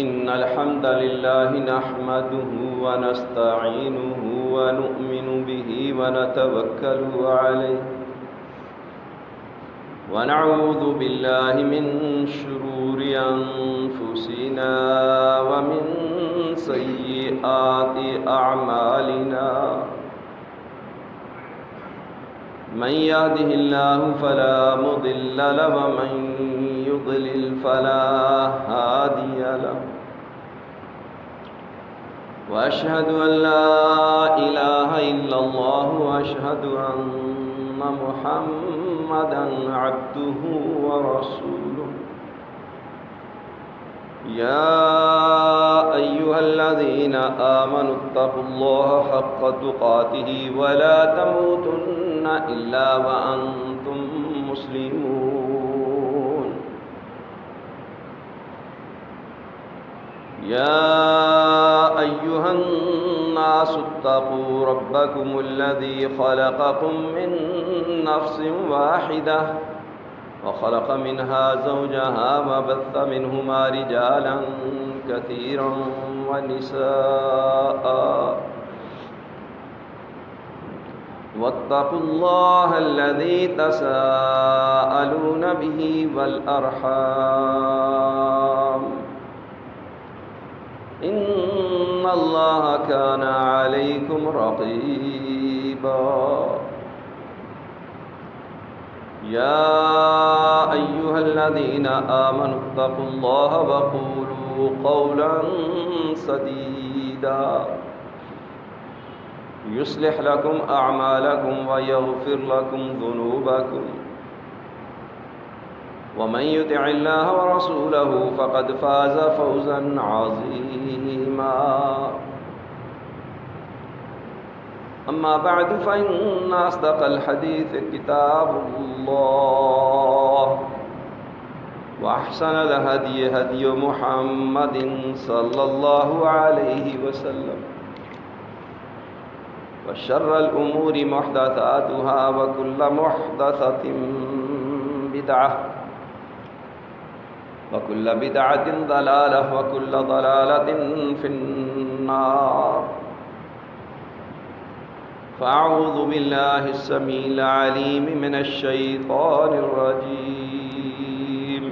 إن الحمد لله نحمده ونستعينه ونؤمن به ونتوكل عليه ونعوذ بالله من شرور أنفسنا ومن سيئات أعمالنا من يهده الله فلا مضل له ومن يضلل فلا هادي له وأشهد أن لا إله إلا الله وأشهد أن محمدا عبده ورسوله يا أيها الذين آمنوا اتقوا الله حق تقاته ولا تموتن إلا وأنتم مسلمون يا أيها الناس اتقوا ربكم الذي خلقكم من نفس واحدة وخلق منها زوجها وبث منهما رجالا كثيرا ونساء واتقوا الله الذي تساءلون به والأرحام إن الله كان عليكم رقيبا يا أيها الذين آمنوا اتقوا الله وقولوا قولا سديدا يصلح لكم أعمالكم ويغفر لكم ذنوبكم ومن يطع الله ورسوله فقد فاز فوزا عظيما أما بعد فإن أصدق الحديث كتاب الله وأحسن الهدي هدي محمد صلى الله عليه وسلم وشر الأمور محدثاتها وكل محدثة بدعة وكل بدعة ضلالة وكل ضلالة في النار فأعوذ بالله السميع العليم من الشيطان الرجيم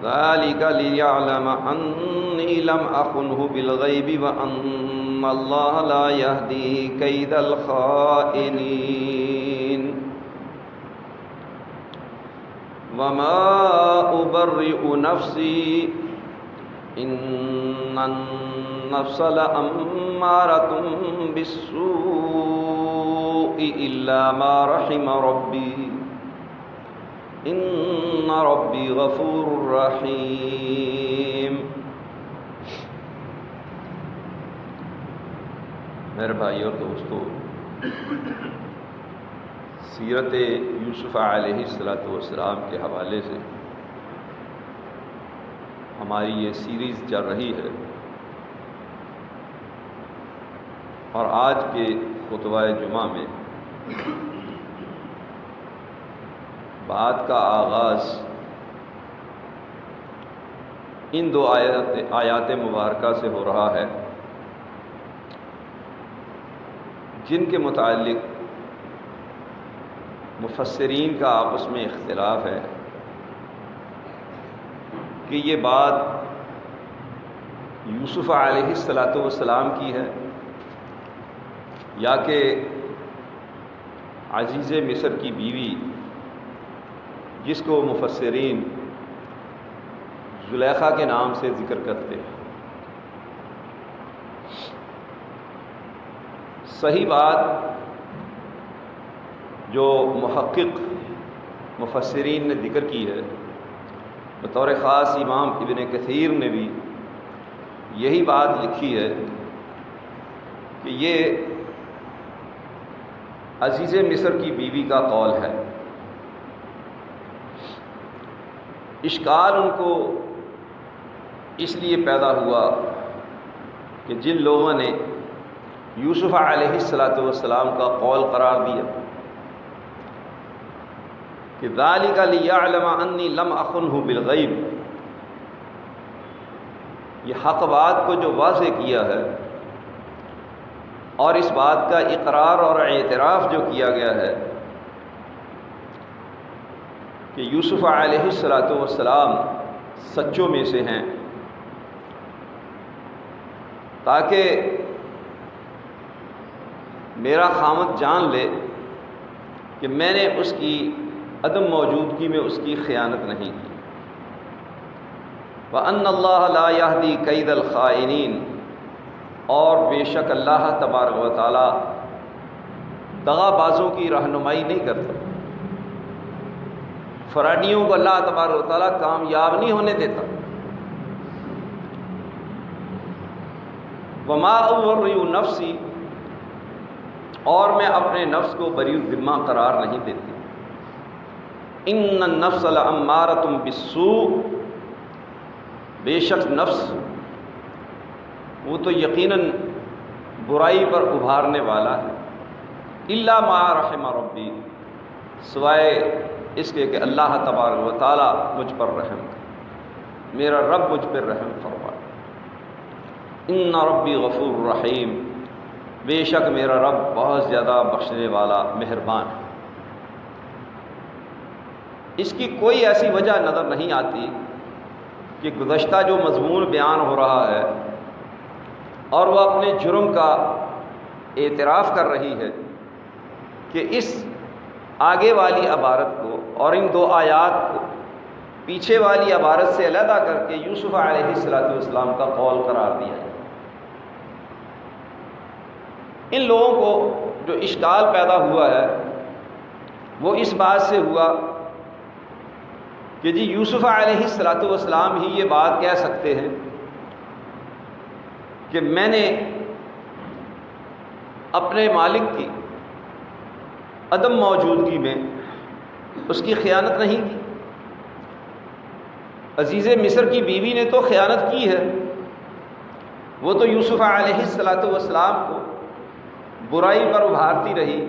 ذلك ليعلم أني لم أخنه بالغيب وأن الله لا يهدي كيد الخائنين وما أبرئ نفسي إن النفس لأمارة بالسوء إلا ما رحم ربي إن ربي غفور رحيم. میرے بھائی اور دوستو، سیرت یوسف علیہ السلام کے حوالے سے ہماری یہ سیریز چل رہی ہے، اور آج کے خطبہ جمعہ میں بات کا آغاز ان دو آیات مبارکہ سے ہو رہا ہے جن کے متعلق مفسرین کا آپس میں اختلاف ہے کہ یہ بات یوسف علیہ السلام کی ہے یا کہ عزیز مصر کی بیوی جس کو مفسرین زلیخا کے نام سے ذکر کرتے ہیں۔ صحیح بات جو محقق مفسرین نے ذکر کی ہے، بطور خاص امام ابن کثیر نے بھی یہی بات لکھی ہے کہ یہ عزیز مصر کی بیوی کا قول ہے۔ اشکال ان کو اس لیے پیدا ہوا کہ جن لوگوں نے یوسف علیہ السلام کا قول قرار دیا کہ ذالک لیعلم انی لم اخنہ بالغیب، یہ حق بات کو جو واضح کیا ہے اور اس بات کا اقرار اور اعتراف جو کیا گیا ہے کہ یوسف علیہ السلام سچوں میں سے ہیں، تاکہ میرا خامد جان لے کہ میں نے اس کی عدم موجودگی میں اس کی خیانت نہیں کی۔ وَأَنَّ اللَّهَ لَا يَهْدِي كَيْدَ الْخَائِنِينَ، اور بے شک اللہ تبارک و تعالی دغا بازوں کی رہنمائی نہیں کرتا، فراڈیوں کو اللہ تبارک و تعالی کامیاب نہیں ہونے دیتا۔ وَمَا أُبَرِّئُ نَفْسِي، اور میں اپنے نفس کو بری الذمہ قرار نہیں دیتی۔ اِنَّ النَّفْسَ لَأَمَّارَةٌ بِالسُّوءِ، بے شک نفس وہ تو یقیناً برائی پر ابھارنے والا ہے، الا ما رحم ربی، سوائے اس کے کہ اللہ تبارک و تعالی مجھ پر رحم کرے، میرا رب مجھ پر رحم فرمائے۔ ان ربی غفور رحیم، بے شک میرا رب بہت زیادہ بخشنے والا مہربان ہے۔ اس کی کوئی ایسی وجہ نظر نہیں آتی کہ گزشتہ جو مضمون بیان ہو رہا ہے اور وہ اپنے جرم کا اعتراف کر رہی ہے، کہ اس آگے والی عبارت کو اور ان دو آیات کو پیچھے والی عبارت سے علیحدہ کر کے یوسف علیہ السلام کا قول قرار دیا ہے۔ ان لوگوں کو جو اشکال پیدا ہوا ہے وہ اس بات سے ہوا کہ جی یوسف علیہ السلام ہی یہ بات کہہ سکتے ہیں کہ میں نے اپنے مالک کی عدم موجودگی میں اس کی خیانت نہیں کی۔ عزیز مصر کی بیوی نے تو خیانت کی ہے، وہ تو یوسف علیہ السلام کو برائی پر ابھارتی رہی،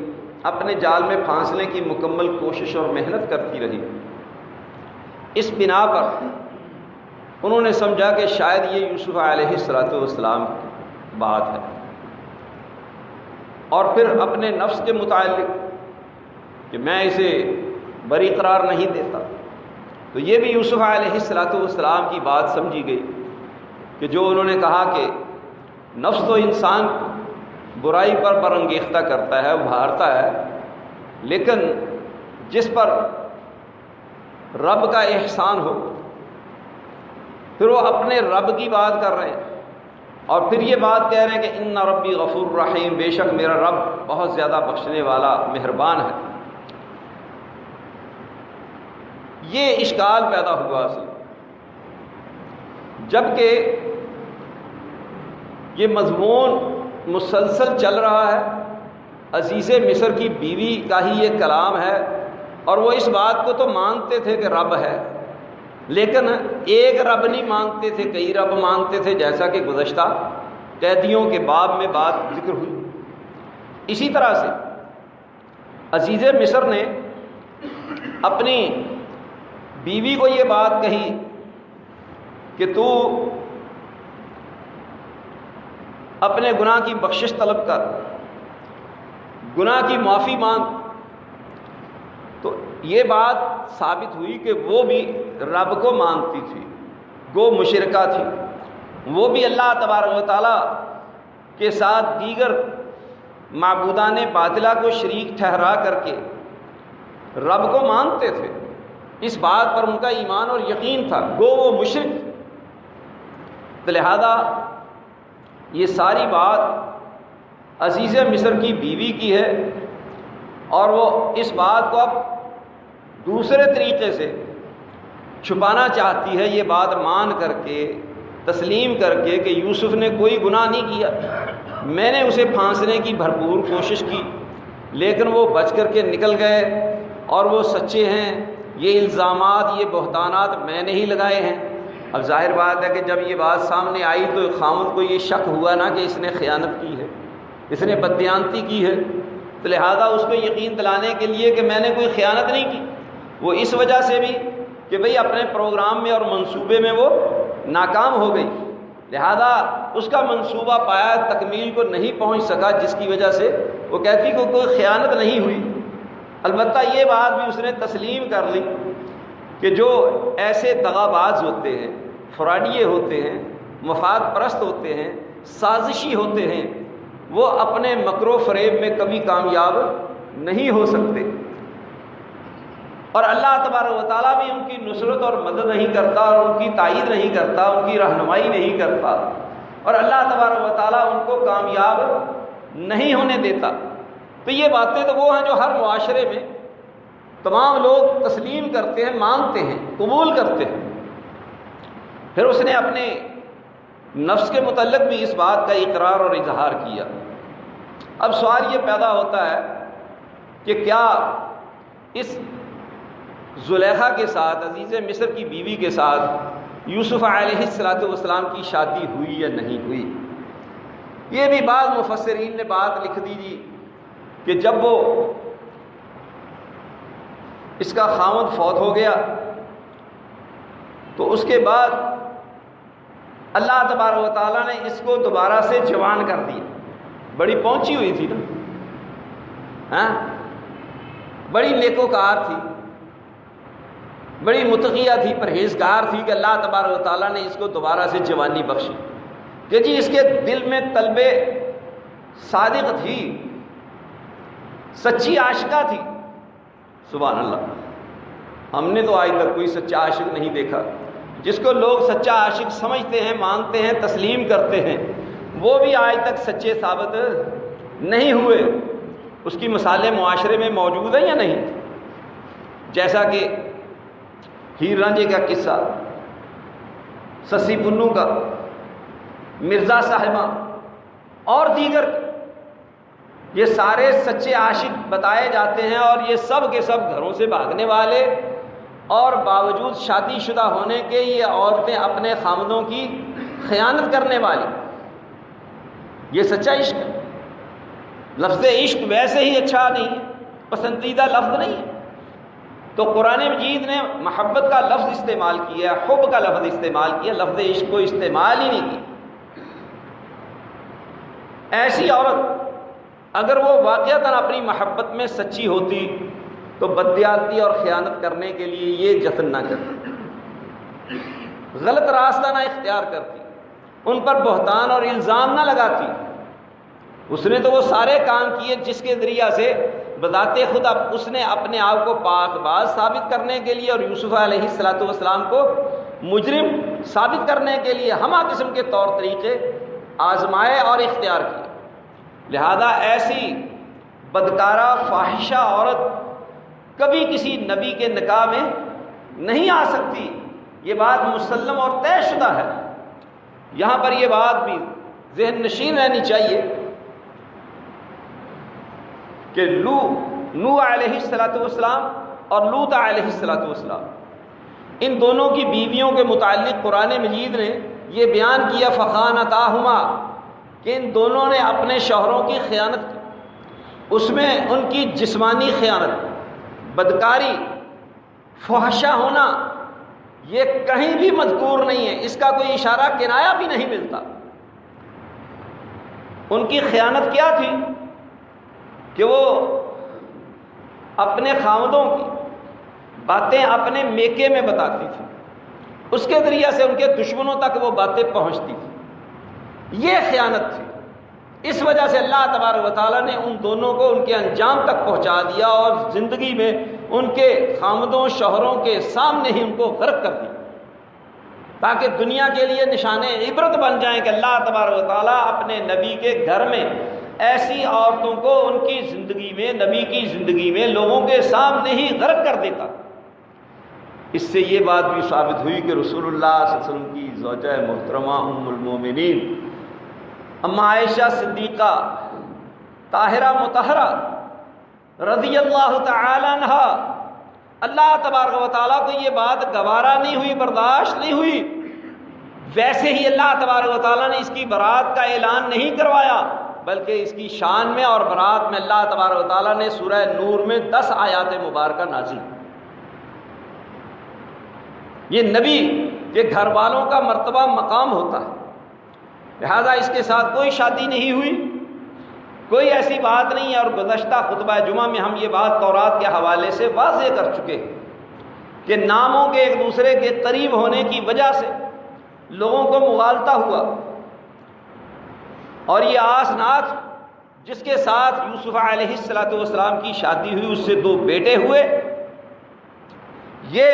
اپنے جال میں پھانسنے کی مکمل کوشش اور محنت کرتی رہی۔ اس بنا پر انہوں نے سمجھا کہ شاید یہ یوسف علیہ السلام کی بات ہے، اور پھر اپنے نفس کے متعلق کہ میں اسے بری قرار نہیں دیتا، تو یہ بھی یوسف علیہ السلام کی بات سمجھی گئی کہ جو انہوں نے کہا کہ نفس تو انسان کو برائی پر برانگیختہ کرتا ہے، ابھارتا ہے، لیکن جس پر رب کا احسان ہو، پھر وہ اپنے رب کی بات کر رہے ہیں اور پھر یہ بات کہہ رہے ہیں کہ ان ربی غفور رحیم، بے شک میرا رب بہت زیادہ بخشنے والا مہربان ہے۔ یہ اشکال پیدا ہوا اصل، جبکہ یہ مضمون مسلسل چل رہا ہے، عزیز مصر کی بیوی کا ہی یہ کلام ہے، اور وہ اس بات کو تو مانتے تھے کہ رب ہے، لیکن ایک رب نہیں مانتے تھے، کئی رب مانتے تھے، جیسا کہ گزشتہ قیدیوں کے باب میں بات ذکر ہوئی۔ اسی طرح سے عزیز مصر نے اپنی بیوی کو یہ بات کہی کہ تو اپنے گناہ کی بخشش طلب کر، گناہ کی معافی مانگ، تو یہ بات ثابت ہوئی کہ وہ بھی رب کو مانتی تھی، گو مشرکہ تھی، وہ بھی اللہ تبارک و تعالیٰ کے ساتھ دیگر معبودان باطلہ کو شریک ٹھہرا کر کے رب کو مانتے تھے، اس بات پر ان کا ایمان اور یقین تھا، گو وہ مشرک۔ تو لہذا یہ ساری بات عزیز مصر کی بیوی کی ہے، اور وہ اس بات کو اب دوسرے طریقے سے چھپانا چاہتی ہے، یہ بات مان کر کے، تسلیم کر کے کہ یوسف نے کوئی گناہ نہیں کیا، میں نے اسے پھانسنے کی بھرپور کوشش کی لیکن وہ بچ کر کے نکل گئے، اور وہ سچے ہیں، یہ الزامات، یہ بہتانات میں نے ہی لگائے ہیں۔ اب ظاہر بات ہے کہ جب یہ بات سامنے آئی تو خامد کو یہ شک ہوا نا کہ اس نے خیانت کی ہے، اس نے بددیانتی کی ہے، تو لہذا اس کو یقین دلانے کے لیے کہ میں نے کوئی خیانت نہیں کی، وہ اس وجہ سے بھی کہ بھئی اپنے پروگرام میں اور منصوبے میں وہ ناکام ہو گئی، لہذا اس کا منصوبہ پایا تکمیل کو نہیں پہنچ سکا، جس کی وجہ سے وہ کہتی کہ کوئی خیانت نہیں ہوئی۔ البتہ یہ بات بھی اس نے تسلیم کر لی کہ جو ایسے دغاباز ہوتے ہیں، فراڈیے ہوتے ہیں، مفاد پرست ہوتے ہیں، سازشی ہوتے ہیں، وہ اپنے مکر و فریب میں کبھی کامیاب نہیں ہو سکتے، اور اللہ تبارک و تعالیٰ بھی ان کی نصرت اور مدد نہیں کرتا، اور ان کی تائید نہیں کرتا، ان کی رہنمائی نہیں کرتا، اور اللہ تبارک و تعالیٰ ان کو کامیاب نہیں ہونے دیتا۔ تو یہ باتیں تو وہ ہیں جو ہر معاشرے میں تمام لوگ تسلیم کرتے ہیں، مانتے ہیں، قبول کرتے ہیں۔ پھر اس نے اپنے نفس کے متعلق بھی اس بات کا اقرار اور اظہار کیا۔ اب سوال یہ پیدا ہوتا ہے کہ کیا اس زلیخا کے ساتھ، عزیز مصر کی بیوی کے ساتھ یوسف علیہ السلام کی شادی ہوئی یا نہیں ہوئی؟ یہ بھی بعض مفسرین نے بات لکھ دی جی کہ جب وہ اس کا خاوند فوت ہو گیا تو اس کے بعد اللہ تبارک و تعالیٰ نے اس کو دوبارہ سے جوان کر دیا۔ بڑی پہنچی ہوئی تھی نا، بڑی نیکوکار تھی، بڑی متقیہ تھی، پرہیزگار تھی، کہ اللہ تبارک و تعالیٰ نے اس کو دوبارہ سے جوانی بخشی کہ جی اس کے دل میں طلب صادق تھی، سچی عاشقہ تھی۔ سبحان اللہ، ہم نے تو آج تک کوئی سچا عاشق نہیں دیکھا۔ جس کو لوگ سچا عاشق سمجھتے ہیں، مانتے ہیں، تسلیم کرتے ہیں، وہ بھی آج تک سچے ثابت نہیں ہوئے۔ اس کی مثالیں معاشرے میں موجود ہیں یا نہیں؟ جیسا کہ ہیر رانجھے کا قصہ، سسی پنو کا، مرزا صاحبہ اور دیگر، یہ سارے سچے عاشق بتائے جاتے ہیں، اور یہ سب کے سب گھروں سے بھاگنے والے، اور باوجود شادی شدہ ہونے کے یہ عورتیں اپنے خامدوں کی خیانت کرنے والی۔ یہ سچا عشق ہے۔ لفظ عشق ویسے ہی اچھا نہیں ہے، پسندیدہ لفظ نہیں ہے، تو قرآن مجید نے محبت کا لفظ استعمال کیا، حب کا لفظ استعمال کیا، لفظ عشق کو استعمال ہی نہیں کیا۔ ایسی عورت اگر وہ واقعتاً اپنی محبت میں سچی ہوتی تو بددیانتی اور خیانت کرنے کے لیے یہ جتن نہ کرتی، غلط راستہ نہ اختیار کرتی، ان پر بہتان اور الزام نہ لگاتی۔ اس نے تو وہ سارے کام کیے جس کے ذریعہ سے بذات خود اس نے اپنے آپ کو پاک باز ثابت کرنے کے لیے اور یوسف علیہ السلام کو مجرم ثابت کرنے کے لیے ہمہ قسم کے طور طریقے آزمائے اور اختیار کیے۔ لہذا ایسی بدکارہ فاحشہ عورت کبھی کسی نبی کے نکاح میں نہیں آ سکتی، یہ بات مسلم اور طے شدہ ہے۔ یہاں پر یہ بات بھی ذہن نشین رہنی چاہیے کہ نوح علیہ السلام اور لوط علیہ السلام، ان دونوں کی بیویوں کے متعلق قرآن مجید نے یہ بیان کیا فخانتاہما، کہ ان دونوں نے اپنے شوہروں کی خیانت کی۔ اس میں ان کی جسمانی خیانت، بدکاری، فحشہ ہونا یہ کہیں بھی مذکور نہیں ہے، اس کا کوئی اشارہ کنایہ بھی نہیں ملتا۔ ان کی خیانت کیا تھی کہ وہ اپنے خاوندوں کی باتیں اپنے میکے میں بتاتی تھی، اس کے ذریعے سے ان کے دشمنوں تک وہ باتیں پہنچتی تھی، یہ خیانت تھی۔ اس وجہ سے اللہ تبارک و تعالیٰ نے ان دونوں کو ان کے انجام تک پہنچا دیا، اور زندگی میں ان کے خامدوں شوہروں کے سامنے ہی ان کو غرق کر دیا، تاکہ دنیا کے لیے نشان عبرت بن جائیں کہ اللہ تبارک و تعالیٰ اپنے نبی کے گھر میں ایسی عورتوں کو ان کی زندگی میں، نبی کی زندگی میں لوگوں کے سامنے ہی غرق کر دیتا۔ اس سے یہ بات بھی ثابت ہوئی کہ رسول اللہ صلی اللہ علیہ وسلم کی زوجہ محترمہ ام المومنین اما عائشہ صدیقہ طاہرہ مطہرہ رضی اللہ تعالی عنہ، اللہ تبارک و تعالیٰ کو یہ بات گوارا نہیں ہوئی، برداشت نہیں ہوئی، ویسے ہی اللہ تبارک و تعالیٰ نے اس کی برات کا اعلان نہیں کروایا، بلکہ اس کی شان میں اور برات میں اللہ تبارک و تعالیٰ نے سورہ نور میں 10 آیات مبارکہ نازل۔ یہ نبی کے گھر والوں کا مرتبہ مقام ہوتا ہے، لہذا اس کے ساتھ کوئی شادی نہیں ہوئی، کوئی ایسی بات نہیں ہے۔ اور گزشتہ خطبہ جمعہ میں ہم یہ بات تورات کے حوالے سے واضح کر چکے کہ ناموں کے ایک دوسرے کے قریب ہونے کی وجہ سے لوگوں کو مغالطہ ہوا، اور یہ آسنات جس کے ساتھ یوسف علیہ السلام کی شادی ہوئی، اس سے 2 بیٹے ہوئے، یہ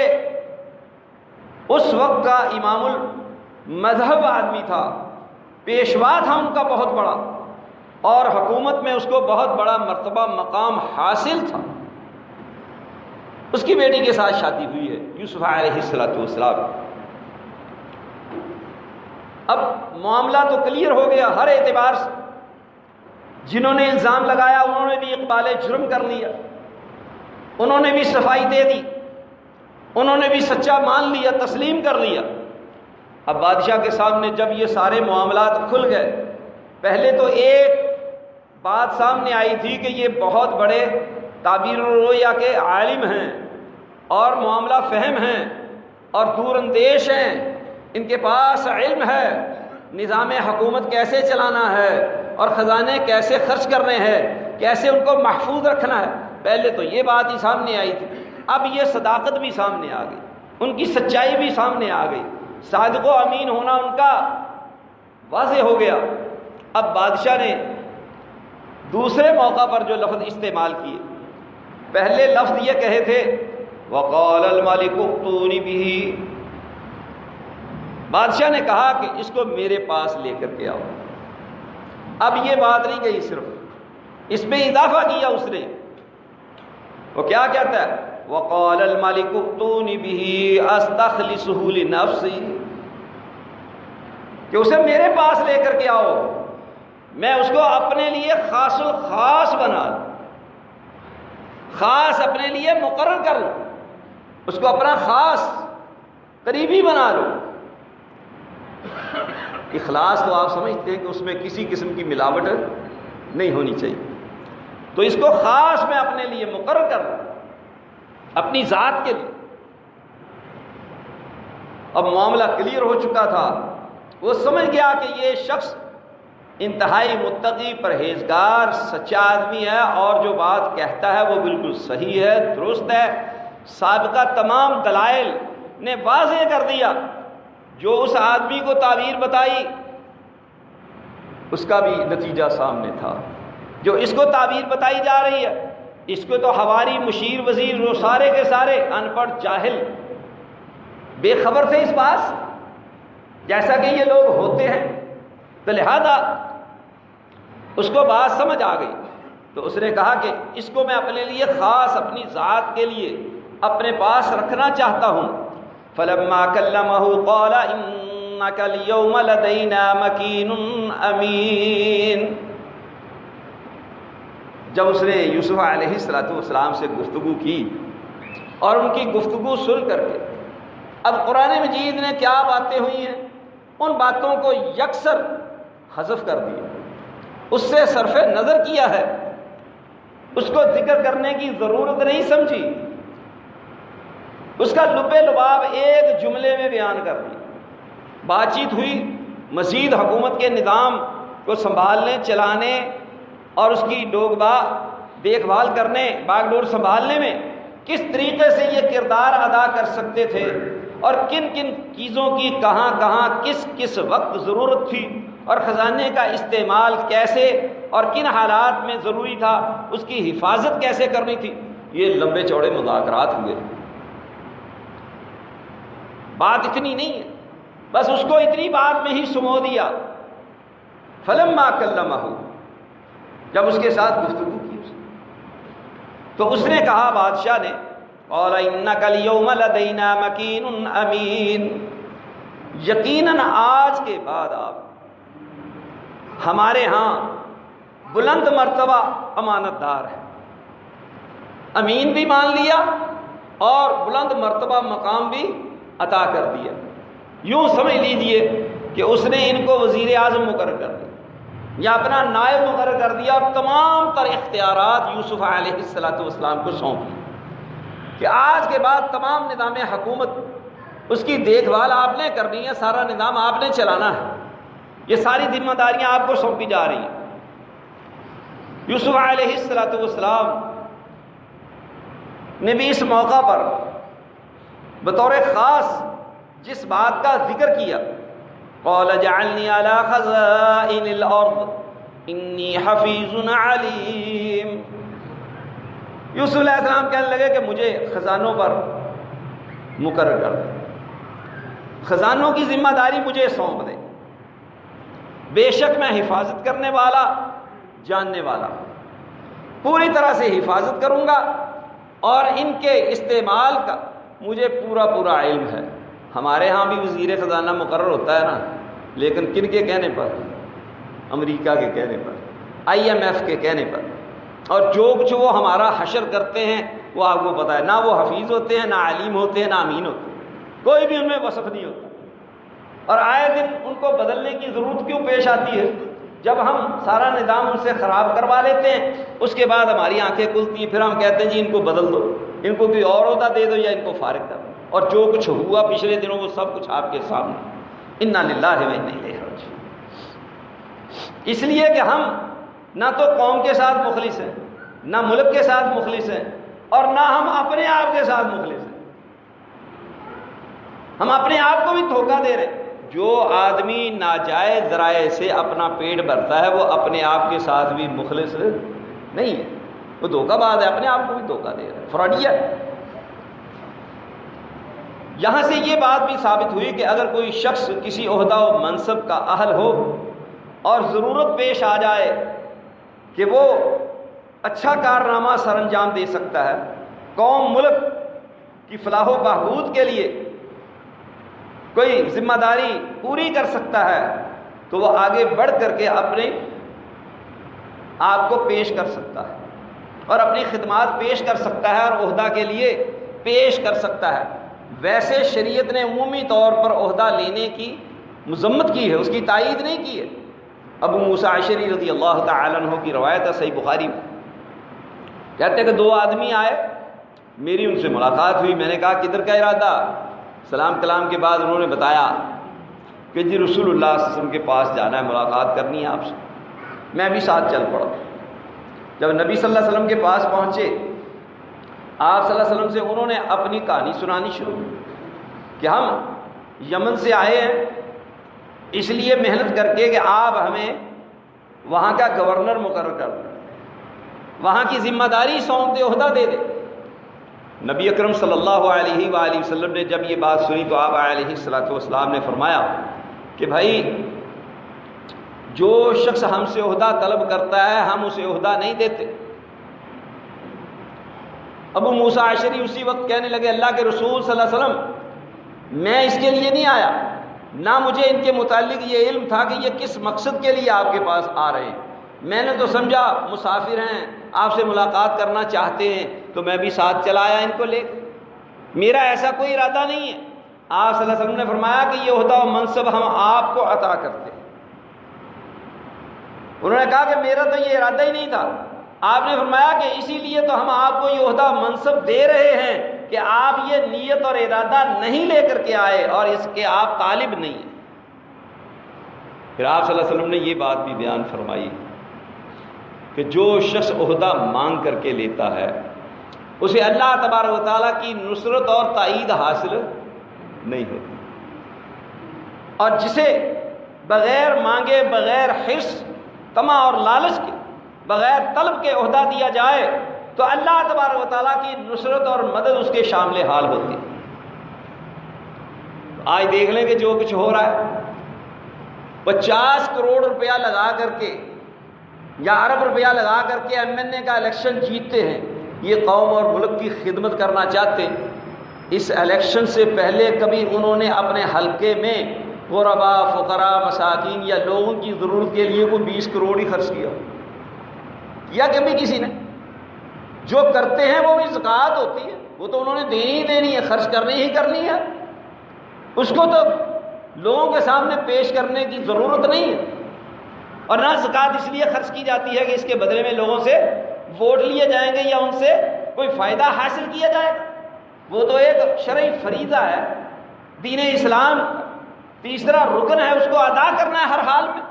اس وقت کا امام المذہب آدمی تھا، پیشوا تھا ان کا بہت بڑا، اور حکومت میں اس کو بہت بڑا مرتبہ مقام حاصل تھا۔ اس کی بیٹی کے ساتھ شادی ہوئی ہے یوسف علیہ السلام۔ اب معاملہ تو کلیئر ہو گیا ہر اعتبار سے، جنہوں نے الزام لگایا انہوں نے بھی اقبال جرم کر لیا، انہوں نے بھی صفائی دے دی، انہوں نے بھی سچا مان لیا، تسلیم کر لیا۔ اب بادشاہ کے سامنے جب یہ سارے معاملات کھل گئے، پہلے تو ایک بات سامنے آئی تھی کہ یہ بہت بڑے تعبیر الرؤیا کے عالم ہیں اور معاملہ فہم ہیں اور دور اندیش ہیں، ان کے پاس علم ہے نظام حکومت کیسے چلانا ہے اور خزانے کیسے خرچ کرنے ہیں، کیسے ان کو محفوظ رکھنا ہے۔ پہلے تو یہ بات ہی سامنے آئی تھی، اب یہ صداقت بھی سامنے آ گئی، ان کی سچائی بھی سامنے آ گئی، صادق و امین ہونا ان کا واضح ہو گیا۔ اب بادشاہ نے دوسرے موقع پر جو لفظ استعمال کیے، پہلے لفظ یہ کہے تھے وقال الملک ائتونی بہ، بادشاہ نے کہا کہ اس کو میرے پاس لے کر کے آؤ۔ اب یہ بات نہیں کہی، صرف اس میں اضافہ کیا اس نے، وہ کیا کہتا ہے وقال الملک ائتونی بہ استخلصہ لنفسی، کہ اسے میرے پاس لے کر کے آؤ، میں اس کو اپنے لیے خاص الخاص بنا لوں، خاص اپنے لیے مقرر کر لوں، اس کو اپنا خاص قریبی بنا لوں۔ اخلاص تو آپ سمجھتے ہیں کہ اس میں کسی قسم کی ملاوٹ نہیں ہونی چاہیے، تو اس کو خاص میں اپنے لیے مقرر کر لوں، اپنی ذات کے لیے۔ اب معاملہ کلیئر ہو چکا تھا، وہ سمجھ گیا کہ یہ شخص انتہائی متقی، پرہیزگار، سچا آدمی ہے، اور جو بات کہتا ہے وہ بالکل صحیح ہے، درست ہے۔ سابقہ تمام دلائل نے واضح کر دیا، جو اس آدمی کو تعبیر بتائی اس کا بھی نتیجہ سامنے تھا، جو اس کو تعبیر بتائی جا رہی ہے اس کو تو حواری، مشیر، وزیر، وہ سارے کے سارے ان پڑھ، جاہل، بے خبر تھے اس بات سے، جیسا کہ یہ لوگ ہوتے ہیں، تو لہذا اس کو بات سمجھ آ گئی، تو اس نے کہا کہ اس کو میں اپنے لیے خاص، اپنی ذات کے لیے اپنے پاس رکھنا چاہتا ہوں۔ فلما کلمہ قال انک اليوم لدینا مکین امین، جب اس نے یوسف علیہ السلام سے گفتگو کی اور ان کی گفتگو سن کر کے اب قرآن مجید نے کیا باتیں ہوئی ہیں ان باتوں کو یکسر حذف کر دیا، اس سے صرف نظر کیا ہے، اس کو ذکر کرنے کی ضرورت نہیں سمجھی، اس کا لب لباب ایک جملے میں بیان کر دیا۔ بات چیت ہوئی مزید حکومت کے نظام کو سنبھالنے، چلانے اور اس کی ڈوگبا دیکھ بھال کرنے، باغ ڈور سنبھالنے میں کس طریقے سے یہ کردار ادا کر سکتے تھے اور کن کن چیزوں کی کہاں کہاں کس کس وقت ضرورت تھی اور خزانے کا استعمال کیسے اور کن حالات میں ضروری تھا، اس کی حفاظت کیسے کرنی تھی، یہ لمبے چوڑے مذاکرات ہوئے۔ بات اتنی نہیں ہے، بس اس کو اتنی بات میں ہی سمو دیا۔ فلما کلمہ، جب اس کے ساتھ گفتگو کی تو اس نے کہا، بادشاہ نے، قال انک اليوم لدینا مکین امین، یقیناً آج کے بعد آپ ہمارے ہاں بلند مرتبہ امانت دار ہے۔ امین بھی مان لیا اور بلند مرتبہ مقام بھی عطا کر دیا۔ یوں سمجھ لیجئے کہ اس نے ان کو وزیر اعظم مقرر کر دیا یا اپنا نائب مقرر کر دیا اور تمام تر اختیارات یوسف علیہ السلام کو سونپ دی کہ آج کے بعد تمام نظام حکومت اس کی دیکھ بھال آپ نے کرنی ہے، سارا نظام آپ نے چلانا ہے، یہ ساری ذمہ داریاں آپ کو سونپی جا رہی ہیں۔ یوسف علیہ السلام نے بھی اس موقع پر بطور خاص جس بات کا ذکر کیا، قال اجعلنی علی خزائن الارض انی حفیظ علیم، یوسف علیہ السلام کہنے لگے کہ مجھے خزانوں پر مقرر کر دے، خزانوں کی ذمہ داری مجھے سونپ دے، بے شک میں حفاظت کرنے والا جاننے والا، پوری طرح سے حفاظت کروں گا اور ان کے استعمال کا مجھے پورا علم ہے۔ ہمارے ہاں بھی وزیر خزانہ مقرر ہوتا ہے نا، لیکن کن کے کہنے پر؟ امریکہ کے کہنے پر، IMF کے کہنے پر، اور جو کچھ وہ ہمارا حشر کرتے ہیں وہ آپ کو پتہ ہے، نہ وہ حفیظ ہوتے ہیں، نہ علیم ہوتے ہیں، نہ امین ہوتے ہیں، کوئی بھی ان میں وصف نہیں ہوتا، اور آئے دن ان کو بدلنے کی ضرورت کیوں پیش آتی ہے؟ جب ہم سارا نظام ان سے خراب کروا لیتے ہیں، اس کے بعد ہماری آنکھیں کھلتی ہیں، پھر ہم کہتے ہیں جی ان کو بدل دو، ان کو کوئی اور عہدہ دے دو یا ان کو فارغ کر دو، اور جو کچھ ہوا پچھلے دنوں وہ سب کچھ آپ کے سامنے۔ انا للہ و انا الیہ راجعون۔ اس لیے کہ ہم نہ تو قوم کے ساتھ مخلص ہیں، نہ ملک کے ساتھ مخلص ہیں، اور نہ ہم اپنے آپ کے ساتھ مخلص ہیں، ہم اپنے آپ کو بھی دھوکہ دے رہے ہیں۔ جو آدمی ناجائز ذرائع سے اپنا پیٹ بھرتا ہے وہ اپنے آپ کے ساتھ بھی مخلص نہیں ہے، وہ دھوکہ باز ہے، اپنے آپ کو بھی دھوکہ دے رہا ہے، فراڈیا ہے۔ یہاں سے یہ بات بھی ثابت ہوئی کہ اگر کوئی شخص کسی عہدہ و منصب کا اہل ہو اور ضرورت پیش آ جائے کہ وہ اچھا کارنامہ سر انجام دے سکتا ہے، قوم ملک کی فلاح و بہبود کے لیے کوئی ذمہ داری پوری کر سکتا ہے، تو وہ آگے بڑھ کر کے اپنے آپ کو پیش کر سکتا ہے اور اپنی خدمات پیش کر سکتا ہے اور عہدہ کے لیے پیش کر سکتا ہے۔ ویسے شریعت نے عمومی طور پر عہدہ لینے کی مذمت کی ہے، اس کی تائید نہیں کی ہے۔ ابو موسیٰ اشعری رضی اللہ تعالی عنہ کی روایت ہے صحیح بخاری میں، کہتے ہیں کہ دو آدمی آئے، میری ان سے ملاقات ہوئی، میں نے کہا کدھر کا ارادہ؟ سلام کلام کے بعد انہوں نے بتایا کہ جی رسول اللہ صلی اللہ علیہ وسلم کے پاس جانا ہے، ملاقات کرنی ہے آپ سے۔ میں بھی ساتھ چل پڑا۔ جب نبی صلی اللہ علیہ وسلم کے پاس پہنچے، آپ صلی اللہ علیہ وسلم سے انہوں نے اپنی کہانی سنانی شروع کہ ہم یمن سے آئے ہیں، اس لیے محنت کر کے کہ آپ ہمیں وہاں کا گورنر مقرر کر دیں، وہاں کی ذمہ داری سونپ دے، عہدہ دے دے۔ نبی اکرم صلی اللہ علیہ وآلہ وسلم نے جب یہ بات سنی تو آپ علیہ الصلوۃ والسلام نے فرمایا کہ بھائی جو شخص ہم سے عہدہ طلب کرتا ہے ہم اسے عہدہ نہیں دیتے۔ ابو موسیٰ اشعری اسی وقت کہنے لگے اللہ کے رسول صلی اللہ علیہ وسلم میں اس کے لیے نہیں آیا، نہ مجھے ان کے متعلق یہ علم تھا کہ یہ کس مقصد کے لیے آپ کے پاس آ رہے ہیں، میں نے تو سمجھا مسافر ہیں، آپ سے ملاقات کرنا چاہتے ہیں تو میں بھی ساتھ چلا آیا ان کو لے، میرا ایسا کوئی ارادہ نہیں ہے۔ آپ صلی اللہ علیہ وسلم نے فرمایا کہ یہ عہدہ و منصب ہم آپ کو عطا کرتے ہیں۔ انہوں نے کہا کہ میرا تو یہ ارادہ ہی نہیں تھا۔ آپ نے فرمایا کہ اسی لیے تو ہم آپ کو یہ عہدہ منصب دے رہے ہیں کہ آپ یہ نیت اور ارادہ نہیں لے کر کے آئے اور اس کے آپ طالب نہیں ہیں۔ پھر آپ صلی اللہ علیہ وسلم نے یہ بات بھی بیان فرمائی کہ جو شخص عہدہ مانگ کر کے لیتا ہے اسے اللہ تبارک و تعالیٰ کی نصرت اور تائید حاصل نہیں ہوتی، اور جسے بغیر مانگے، بغیر حرص، طمع اور لالچ کے، بغیر طلب کے عہدہ دیا جائے تو اللہ تبارک و تعالیٰ کی نصرت اور مدد اس کے شامل حال ہوتی ہے۔ آج دیکھ لیں کہ جو کچھ ہو رہا ہے، 50 کروڑ روپیہ لگا کر کے یا ارب روپیہ لگا کر کے MNA کا الیکشن جیتتے ہیں، یہ قوم اور ملک کی خدمت کرنا چاہتے ہیں۔ اس الیکشن سے پہلے کبھی انہوں نے اپنے حلقے میں غرباء، فقراء، مساکین یا لوگوں کی ضرورت کے لیے کوئی 20 کروڑ ہی خرچ کیا کبھی کسی نے؟ جو کرتے ہیں وہ بھی زکوٰۃ ہوتی ہے، وہ تو انہوں نے دینی ہی دینی ہے، خرچ کرنی ہی کرنی ہے، اس کو تو لوگوں کے سامنے پیش کرنے کی ضرورت نہیں ہے۔ اور نہ زکوٰۃ اس لیے خرچ کی جاتی ہے کہ اس کے بدلے میں لوگوں سے ووٹ لیے جائیں گے یا ان سے کوئی فائدہ حاصل کیا جائے گا، وہ تو ایک شرعی فریضہ ہے دین اسلام تیسرا رکن ہے، اس کو ادا کرنا ہے ہر حال میں۔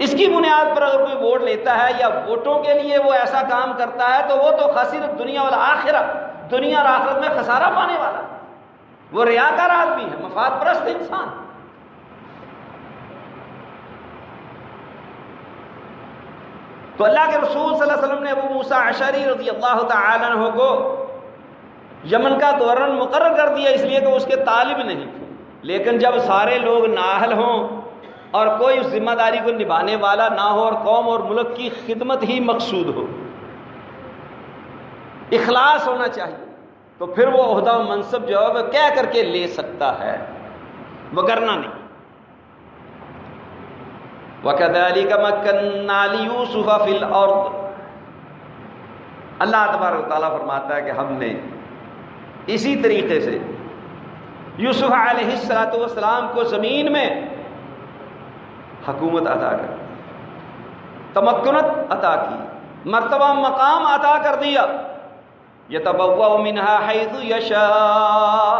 اس کی بنیاد پر اگر کوئی ووٹ لیتا ہے یا ووٹوں کے لیے وہ ایسا کام کرتا ہے تو وہ تو خسر دنیا والآخرہ، دنیا اور آخرت میں خسارہ پانے والا ہے، وہ ریاکار آدمی ہے، مفاد پرست انسان۔ تو اللہ کے رسول صلی اللہ علیہ وسلم نے ابو موسیٰ اشعری رضی اللہ تعالی عنہ کو یمن کا گورنر مقرر کر دیا، اس لیے کہ اس کے طالب نہیں تھے، لیکن جب سارے لوگ نااہل ہوں اور کوئی اس ذمہ داری کو نبھانے والا نہ ہو اور قوم اور ملک کی خدمت ہی مقصود ہو، اخلاص ہونا چاہیے، تو پھر وہ عہدہ و منصب جو ہے وہ کہہ کر کے لے سکتا ہے، وگرنہ نہیں۔ وَكَذَلِكَ مَكَّنَّا لِيُوسُفَ فِي الْأَرْضِ، اللہ تبارک و تعالیٰ فرماتا ہے کہ ہم نے اسی طریقے سے یوسف علیہ السلام کو زمین میں حکومت عطا کر، تمکنت عطا کی، مرتبہ مقام عطا کر دیا۔ یتبوأ منہا حیث یشاء،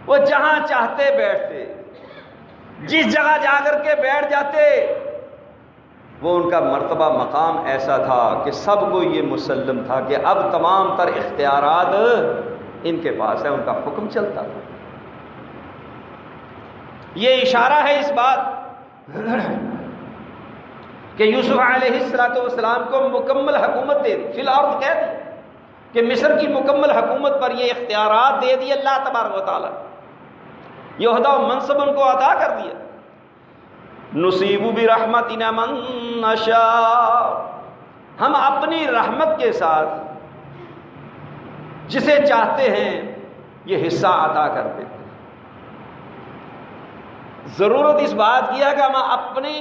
وہ جہاں چاہتے بیٹھتے، جس جگہ جا کر کے بیٹھ جاتے، وہ ان کا مرتبہ مقام ایسا تھا کہ سب کو یہ مسلم تھا کہ اب تمام تر اختیارات ان کے پاس ہیں، ان کا حکم چلتا تھا۔ یہ اشارہ ہے اس بات کہ یوسف علیہ السلام کو مکمل حکومت دے دی، فی الارض کہہ دی کہ مصر کی مکمل حکومت پر یہ اختیارات دے دی اللہ تبارک و تعالی، یہ عہدہ و منصب ان کو عطا کر دیا۔ نصیب برحمتنا من نشاء، ہم اپنی رحمت کے ساتھ جسے چاہتے ہیں یہ حصہ عطا کر دیتے ہیں۔ ضرورت اس بات کی ہے کہ ہم اپنی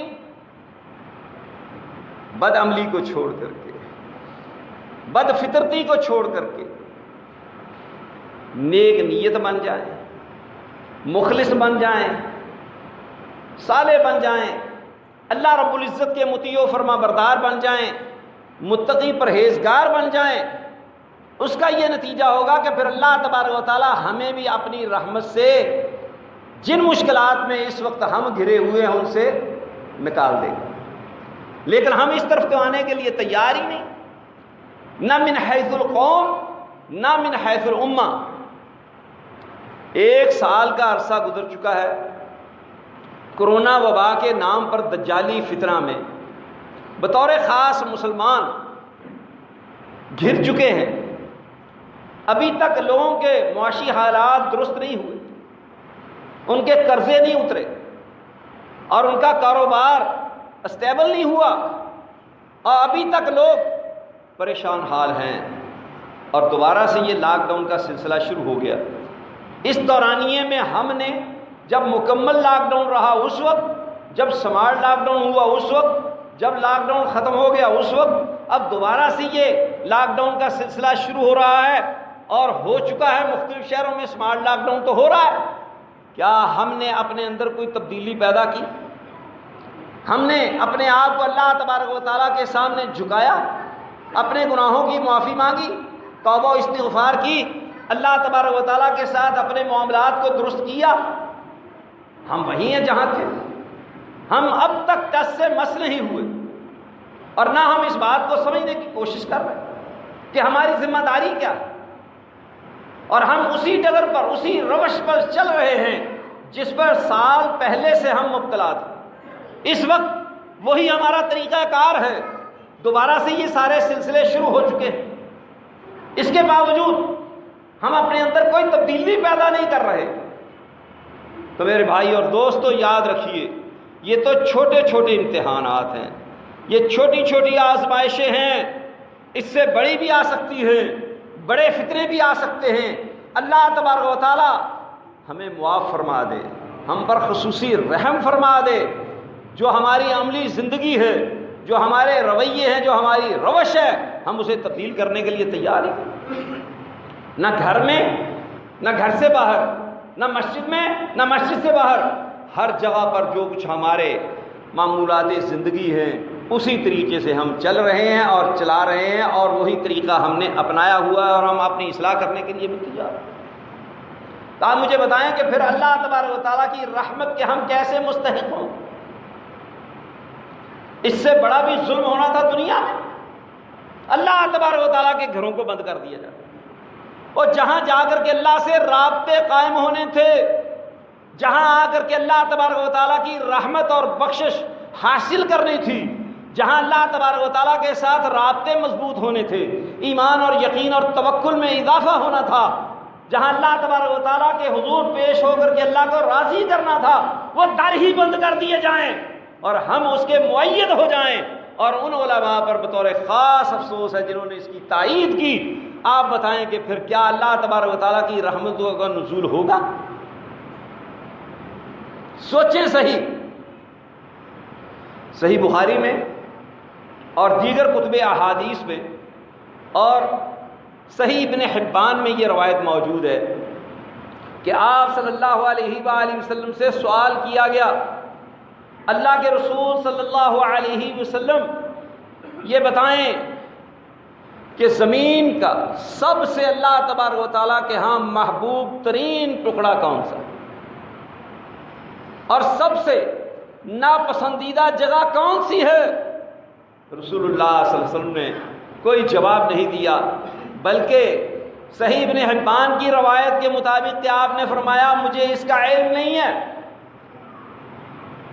بد عملی کو چھوڑ کر کے، بد فطرتی کو چھوڑ کر کے نیک نیت بن جائیں، مخلص بن جائیں، صالح بن جائیں، اللہ رب العزت کے مطیع و فرما بردار بن جائیں، متقی پرہیزگار بن جائیں، اس کا یہ نتیجہ ہوگا کہ پھر اللہ تبارک و تعالی ہمیں بھی اپنی رحمت سے جن مشکلات میں اس وقت ہم گھرے ہوئے ہیں ان سے نکال دے گا۔ لیکن ہم اس طرف تو آنے کے لیے تیار ہی نہیں، نہ من حیث القوم نہ من حیث الامہ۔ 1 سال کا عرصہ گزر چکا ہے، کرونا وبا کے نام پر دجالی فتنہ میں بطور خاص مسلمان گھر چکے ہیں، ابھی تک لوگوں کے معاشی حالات درست نہیں ہوئے، ان کے قرضے نہیں اترے اور ان کا کاروبار اسٹیبل نہیں ہوا، اور ابھی تک لوگ پریشان حال ہیں، اور دوبارہ سے یہ لاک ڈاؤن کا سلسلہ شروع ہو گیا۔ اس دورانیے میں ہم نے جب مکمل لاک ڈاؤن رہا اس وقت، جب سمارٹ لاک ڈاؤن ہوا اس وقت، جب لاک ڈاؤن ختم ہو گیا اس وقت، اب دوبارہ سے یہ لاک ڈاؤن کا سلسلہ شروع ہو رہا ہے اور ہو چکا ہے، مختلف شہروں میں سمارٹ لاک ڈاؤن تو ہو رہا ہے۔ کیا ہم نے اپنے اندر کوئی تبدیلی پیدا کی؟ ہم نے اپنے آپ کو اللہ تبارک و تعالیٰ کے سامنے جھکایا، اپنے گناہوں کی معافی مانگی، توبہ و استغفار کی، اللہ تبارک و تعالیٰ کے ساتھ اپنے معاملات کو درست کیا؟ ہم وہیں ہیں جہاں تھے، ہم اب تک ٹس سے مس نہیں ہوئے، اور نہ ہم اس بات کو سمجھنے کی کوشش کر رہے کہ ہماری ذمہ داری کیا ہے، اور ہم اسی ڈگر پر، اسی روش پر چل رہے ہیں جس پر سال پہلے سے ہم مبتلا تھے۔ اس وقت وہی ہمارا طریقہ کار ہے، دوبارہ سے یہ سارے سلسلے شروع ہو چکے ہیں، اس کے باوجود ہم اپنے اندر کوئی تبدیلی پیدا نہیں کر رہے۔ تو میرے بھائی اور دوستو یاد رکھیے، یہ تو چھوٹے چھوٹے امتحانات ہیں، یہ چھوٹی چھوٹی آزمائشیں ہیں، اس سے بڑی بھی آ سکتی ہیں، بڑے فتنے بھی آ سکتے ہیں۔ اللہ تبارک و تعالی ہمیں معاف فرما دے، ہم پر خصوصی رحم فرما دے، جو ہماری عملی زندگی ہے، جو ہمارے رویے ہیں، جو ہماری روش ہے، ہم اسے تبدیل کرنے کے لیے تیار ہیں۔ نہ گھر میں، نہ گھر سے باہر، نہ مسجد میں، نہ مسجد سے باہر، ہر جگہ پر جو کچھ ہمارے معمولات زندگی ہیں اسی طریقے سے ہم چل رہے ہیں اور چلا رہے ہیں، اور وہی طریقہ ہم نے اپنایا ہوا ہے، اور ہم اپنی اصلاح کرنے کے لیے بھی تیار ہیں۔ تو آپ مجھے بتائیں کہ پھر اللہ تبارک و تعالیٰ کی رحمت کے ہم کیسے مستحق ہوں؟ اس سے بڑا بھی ظلم ہونا تھا دنیا میں۔ اللہ تبارک و تعالیٰ کے گھروں کو بند کر دیا جاتا، اور جہاں جا کر کے اللہ سے رابطے قائم ہونے تھے، جہاں آ کر کے اللہ تبارک و تعالیٰ کی رحمت اور بخشش حاصل کرنی تھی، جہاں اللہ تبارک و تعالیٰ کے ساتھ رابطے مضبوط ہونے تھے، ایمان اور یقین اور توکل میں اضافہ ہونا تھا، جہاں اللہ تبارک و تعالیٰ کے حضور پیش ہو کر کے اللہ کو راضی کرنا تھا، وہ در ہی بند کر دیے جائیں اور ہم اس کے مؤید ہو جائیں۔ اور ان علماء پر بطور خاص افسوس ہے جنہوں نے اس کی تائید کی۔ آپ بتائیں کہ پھر کیا اللہ تبارک و تعالیٰ کی رحمتوں کا نزول ہوگا؟ سوچیں صحیح بخاری میں اور دیگر کتب احادیث میں اور صحیح ابن حبان میں یہ روایت موجود ہے کہ آپ صلی اللہ علیہ وآلہ وسلم سے سوال کیا گیا، اللہ کے رسول صلی اللہ علیہ وسلم یہ بتائیں کہ زمین کا سب سے اللہ تبارک و تعالیٰ کے ہاں محبوب ترین ٹکڑا کون سا، اور سب سے ناپسندیدہ جگہ کون سی ہے؟ رسول اللہ صلی اللہ علیہ وسلم نے کوئی جواب نہیں دیا، بلکہ صحیح ابن حبان کی روایت کے مطابق کہ آپ نے فرمایا مجھے اس کا علم نہیں ہے،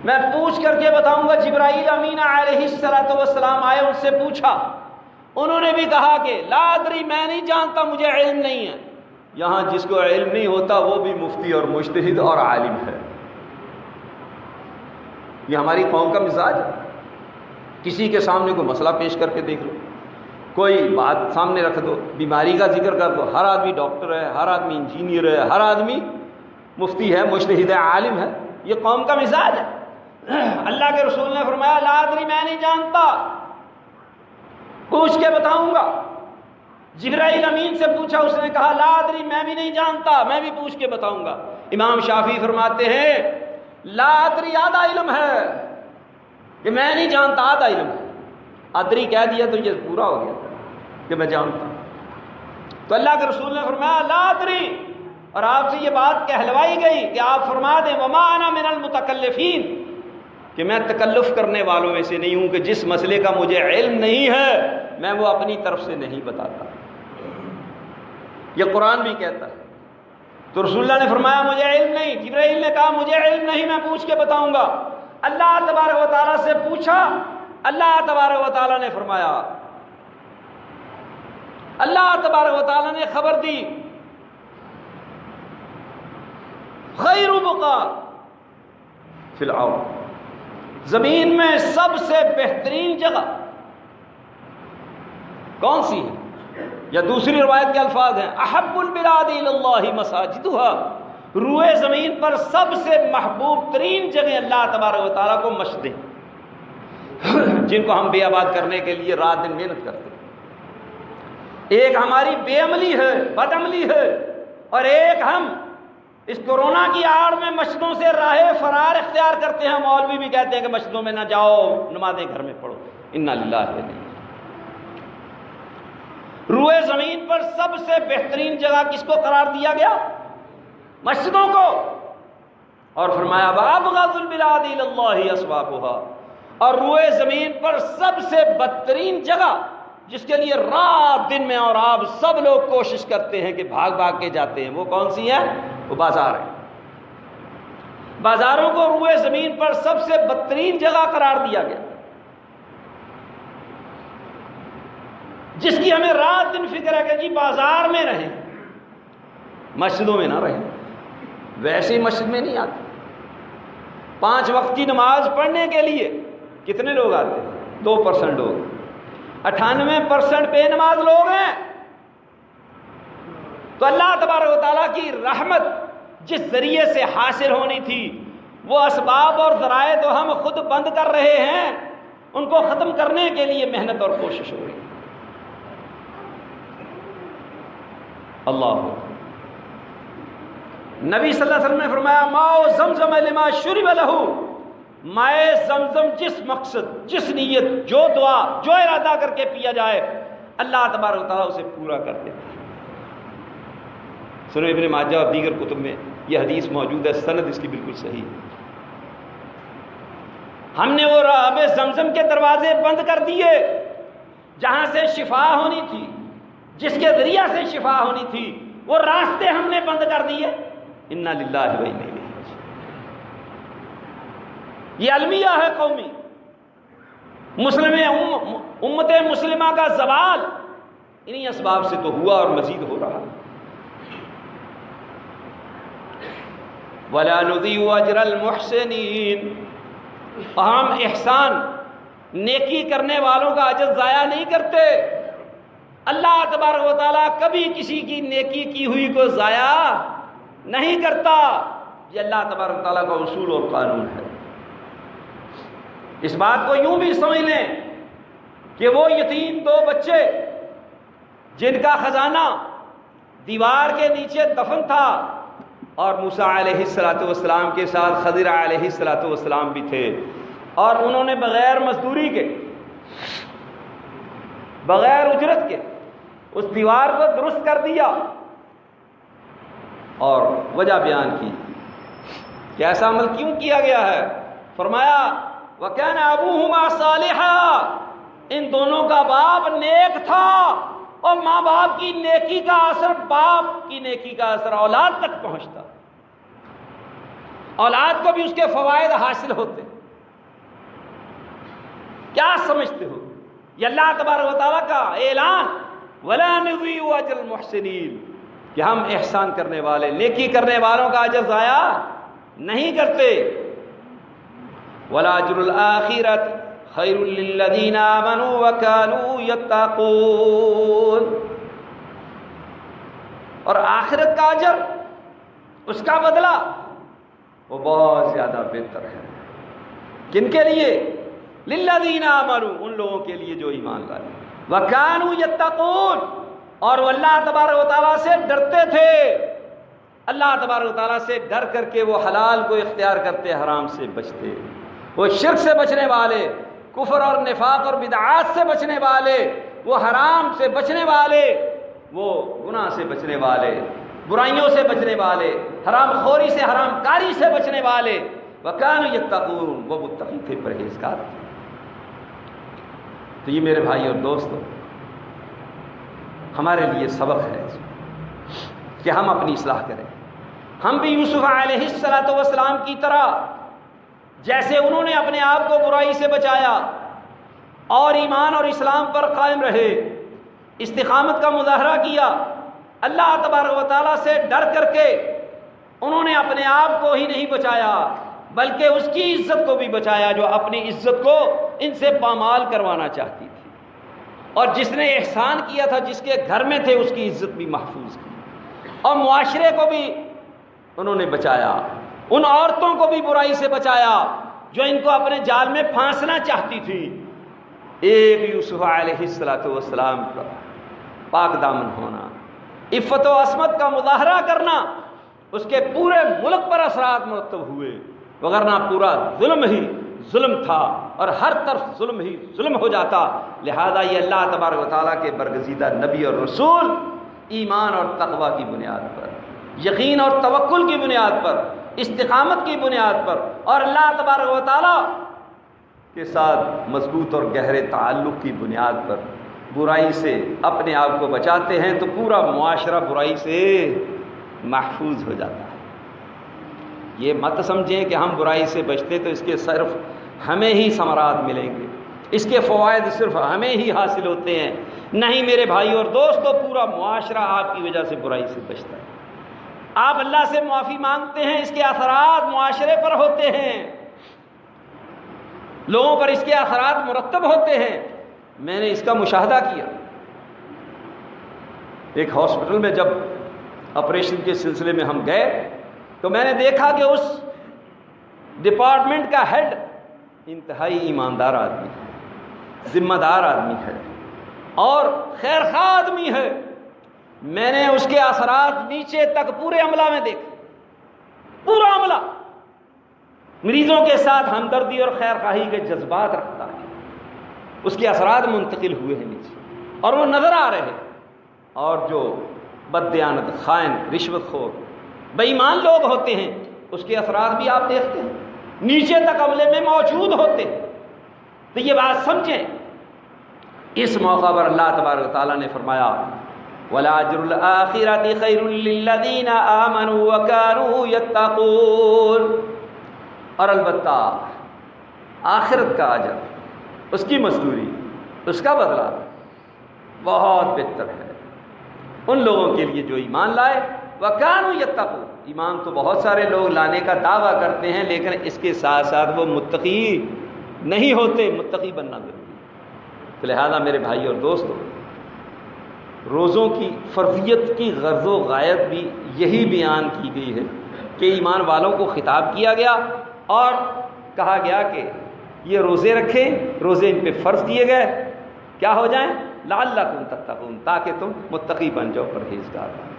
میں پوچھ کر کے بتاؤں گا۔ جبرائیل امین علیہ السلام آئے، ان سے پوچھا، انہوں نے بھی کہا کہ لا ادری، میں نہیں جانتا، مجھے علم نہیں ہے۔ یہاں جس کو علم نہیں ہوتا وہ بھی مفتی اور مجتہد اور عالم ہے۔ یہ ہماری قوم کا مزاج ہے، کسی کے سامنے کوئی مسئلہ پیش کر کے دیکھ لو، کوئی بات سامنے رکھ دو، بیماری کا ذکر کر دو، ہر آدمی ڈاکٹر ہے، ہر آدمی انجینئر ہے، ہر آدمی مفتی ہے، مجتہد ہے، عالم ہے۔ یہ قوم کا مزاج ہے۔ اللہ کے رسول نے فرمایا لا ادری، میں نہیں جانتا، پوچھ کے بتاؤں گا۔ جبرائیل امین سے پوچھا، اس نے کہا لا ادری، میں بھی نہیں جانتا، میں بھی پوچھ کے بتاؤں گا۔ امام شافعی فرماتے ہیں لا ادری آدھا علم ہے، کہ میں نہیں جانتا آدھا علم ہے، ادری کہہ دیا تو یہ پورا ہو گیا کہ میں جانتا ہوں۔ تو اللہ کے رسول نے فرمایا لا ادری، اور آپ سے یہ بات کہلوائی گئی کہ آپ فرما دیں وما انا من المتکلفین، کہ میں تکلف کرنے والوں میں سے نہیں ہوں، کہ جس مسئلے کا مجھے علم نہیں ہے میں وہ اپنی طرف سے نہیں بتاتا۔ یہ قرآن بھی کہتا ہے۔ تو رسول اللہ نے فرمایا مجھے علم نہیں، جبرائیل نے کہا مجھے علم نہیں، میں پوچھ کے بتاؤں گا۔ اللہ تبارک و تعالیٰ سے پوچھا، اللہ تبارک و تعالیٰ نے فرمایا، اللہ تبارک و تعالیٰ نے خبر دی خیر بقاء فی الارض، زمین میں سب سے بہترین جگہ کون سی ہے؟ یا دوسری روایت کے الفاظ ہیں احب البلاد الی اللہ مساجدها، روئے زمین پر سب سے محبوب ترین جگہ اللہ تبارک و تعالیٰ کو مسجدیں، جن کو ہم بے آباد کرنے کے لیے رات دن محنت کرتے ہیں۔ ایک ہماری بے عملی ہے، بد عملی ہے، اور ایک ہم اس کورونا کی آڑ میں مسجدوں سے راہ فرار اختیار کرتے ہیں۔ مولوی بھی کہتے ہیں کہ مسجدوں میں نہ جاؤ، نمازیں گھر میں پڑھو۔ انا للہ و انا الیہ۔ روئے زمین پر سب سے بہترین جگہ کس کو قرار دیا گیا؟ مسجدوں کو۔ اور فرمایا وَأَبْغَضُ الْبِلَادِ إِلَى اللَّهِ أَسْوَاقُهَا، اور روئے زمین پر سب سے بدترین جگہ جس کے لیے رات دن میں اور آپ سب لوگ کوشش کرتے ہیں کہ بھاگ بھاگ کے جاتے ہیں، وہ کون سی ہے؟ وہ بازار ہے۔ بازاروں کو روئے زمین پر سب سے بدترین جگہ قرار دیا گیا، جس کی ہمیں رات دن فکر ہے کہ جی بازار میں رہیں، مسجدوں میں نہ رہیں۔ ویسے ہی مسجد میں نہیں آتے۔ 5 وقت کی نماز پڑھنے کے لیے کتنے لوگ آتے ہیں؟ 2% لوگ۔ 98% بے نماز لوگ ہیں۔ تو اللہ تبارک و تعالیٰ کی رحمت جس ذریعے سے حاصل ہونی تھی، وہ اسباب اور ذرائع تو ہم خود بند کر رہے ہیں، ان کو ختم کرنے کے لیے محنت اور کوشش ہو رہی ہے۔ اللہ نبی صلی اللہ علیہ وسلم نے فرمایا ماء زمزم لما شرب لہ، مائے زمزم جس مقصد، جس نیت، جو دعا، جو ارادہ کر کے پیا جائے، اللہ تبارک و تعالیٰ اسے پورا کر دیتا ہے۔ سنن ابن ماجہ اور دیگر کتب میں یہ حدیث موجود ہے، سند اس کی بالکل صحیح ہے۔ ہم نے وہ آب زمزم کے دروازے بند کر دیے جہاں سے شفا ہونی تھی، جس کے ذریعہ سے شفا ہونی تھی، وہ راستے ہم نے بند کر دیے۔ انا للہ و انا الیہ راجعون۔ یہ المیہ ہے قومی۔ امت مسلمہ کا زوال انہی اسباب سے تو ہوا اور مزید ہو رہا۔ وَلَا نُضِيعُ أَجْرَ الْمُحْسِنِينَ، اور ہم احسان نیکی کرنے والوں کا اجر ضائع نہیں کرتے۔ اللہ تبارک و تعالیٰ کبھی کسی کی نیکی کی ہوئی کو ضائع نہیں کرتا۔ یہ اللہ تبارک و تعالیٰ کا اصول اور قانون ہے۔ اس بات کو یوں بھی سمجھ لیں کہ وہ یتیم 2 بچے جن کا خزانہ دیوار کے نیچے دفن تھا، اور موسیٰ علیہ السلام کے ساتھ خضر علیہ السلام بھی تھے، اور انہوں نے بغیر مزدوری کے، بغیر اجرت کے اس دیوار کو درست کر دیا، اور وجہ بیان کی کہ ایسا عمل کیوں کیا گیا ہے۔ فرمایا وَكَانَ أَبُوهُمَا صَالِحًا، ان دونوں کا باپ نیک تھا، اور ماں باپ کی نیکی کا اثر، باپ کی نیکی کا اثر اولاد تک پہنچتا، اولاد کو بھی اس کے فوائد حاصل ہوتے۔ کیا سمجھتے ہو؟ یہ اللہ تبارک و تعالیٰ کا اعلان وَلَا نُضِيعُ أَجْرَ الْمُحْسِنِينَ، کہ ہم احسان کرنے والے، نیکی کرنے والوں کا اجر ضائع نہیں کرتے۔ وَلَأَجْرُ الْآخِرَةِ خَيْرٌ لِّلَّذِينَ آمَنُوا وَكَانُوا يَتَّقُونَ، اور آخرت کا اجر، اس کا بدلہ وہ بہت زیادہ بہتر ہے۔ کن کے لیے؟ لِلَّذِينَ آمَنُوا، ان لوگوں کے لیے جو ایمان لائے، وَكَانُوا يَتَّقُونَ، اور وہ اللہ تبارک و تعالیٰ سے ڈرتے تھے۔ اللہ تبارک و تعالیٰ سے ڈر کر کے وہ حلال کو اختیار کرتے، حرام سے بچتے، وہ شرک سے بچنے والے، کفر اور نفاق اور بدعات سے بچنے والے، وہ حرام سے بچنے والے، وہ گناہ سے بچنے والے، برائیوں سے بچنے والے، حرام خوری سے، حرام کاری سے بچنے والے۔ وَكَانُوا يَتَّقُونَ، وہ متقی تھے، پرہیزگار تھے۔ تو یہ میرے بھائی اور دوستو ہمارے لیے سبق ہے کہ ہم اپنی اصلاح کریں۔ ہم بھی یوسف علیہ السلام کی طرح، جیسے انہوں نے اپنے آپ کو برائی سے بچایا اور ایمان اور اسلام پر قائم رہے، استقامت کا مظاہرہ کیا، اللہ تبارک و تعالیٰ سے ڈر کر کے انہوں نے اپنے آپ کو ہی نہیں بچایا بلکہ اس کی عزت کو بھی بچایا جو اپنی عزت کو ان سے پامال کروانا چاہتی تھی، اور جس نے احسان کیا تھا، جس کے گھر میں تھے، اس کی عزت بھی محفوظ کی، اور معاشرے کو بھی انہوں نے بچایا، ان عورتوں کو بھی برائی سے بچایا جو ان کو اپنے جال میں پھانسنا چاہتی تھی۔ ایک یوسف علیہ السلام کا پاک دامن ہونا، عفت و عصمت کا مظاہرہ کرنا، اس کے پورے ملک پر اثرات مرتب ہوئے، وگرنہ پورا ظلم ہی ظلم تھا اور ہر طرف ظلم ہی ظلم ہو جاتا۔ لہذا یہ اللہ تبارک و تعالیٰ کے برگزیدہ نبی اور رسول ایمان اور تقوی کی بنیاد پر، یقین اور توکل کی بنیاد پر، استقامت کی بنیاد پر، اور اللہ تبارک و تعالیٰ کے ساتھ مضبوط اور گہرے تعلق کی بنیاد پر برائی سے اپنے آپ کو بچاتے ہیں، تو پورا معاشرہ برائی سے محفوظ ہو جاتا ہے۔ یہ مت سمجھیں کہ ہم برائی سے بچتے تو اس کے صرف ہمیں ہی ثمرات ملیں گے، اس کے فوائد صرف ہمیں ہی حاصل ہوتے ہیں۔ نہیں میرے بھائی اور دوستو، پورا معاشرہ آپ کی وجہ سے برائی سے بچتا ہے۔ آپ اللہ سے معافی مانگتے ہیں، اس کے اثرات معاشرے پر ہوتے ہیں، لوگوں پر اس کے اثرات مرتب ہوتے ہیں۔ میں نے اس کا مشاہدہ کیا۔ ایک ہاسپٹل میں جب آپریشن کے سلسلے میں ہم گئے تو میں نے دیکھا کہ اس ڈپارٹمنٹ کا ہیڈ انتہائی ایماندار آدمی ہے، ذمہ دار آدمی ہے اور خیر خواہ آدمی ہے۔ میں نے اس کے اثرات نیچے تک پورے عملہ میں دیکھے، پورا عملہ مریضوں کے ساتھ ہمدردی اور خیر خواہی کے جذبات رکھتا ہے، اس کے اثرات منتقل ہوئے ہیں نیچے اور وہ نظر آ رہے ہیں۔ اور جو بددیانت، خائن، رشوت خور، بے ایمان لوگ ہوتے ہیں، اس کے اثرات بھی آپ دیکھتے ہیں، نیچے تک عملے میں موجود ہوتے ہیں۔ تو یہ بات سمجھیں، اس موقع پر اللہ تبارک و تعالیٰ نے فرمایا وَلَأَجْرُ الْآخِرَةِ خَيْرٌ لِّلَّذِينَ آمَنُوا وَكَانُوا يَتَّقُونَ، اور البتہ آخرت کا اجر، اس کی مزدوری، اس کا بدلہ بہت بہتر ہے ان لوگوں کے لیے جو ایمان لائے، وَكَانُوا يَتَّقُونَ۔ ایمان تو بہت سارے لوگ لانے کا دعویٰ کرتے ہیں، لیکن اس کے ساتھ ساتھ وہ متقی نہیں ہوتے، متقی بننا ضروری ہے۔ تو لہذا میرے بھائی اور دوستو، روزوں کی فرضیت کی غرض و غایت بھی یہی بیان کی گئی ہے کہ ایمان والوں کو خطاب کیا گیا اور کہا گیا کہ یہ روزے رکھیں، روزے ان پہ فرض کیے گئے، کیا ہو جائیں؟ لعلکم تتقون، تاکہ تم متقی بن جاؤ، پرہیزگار بن جاؤ۔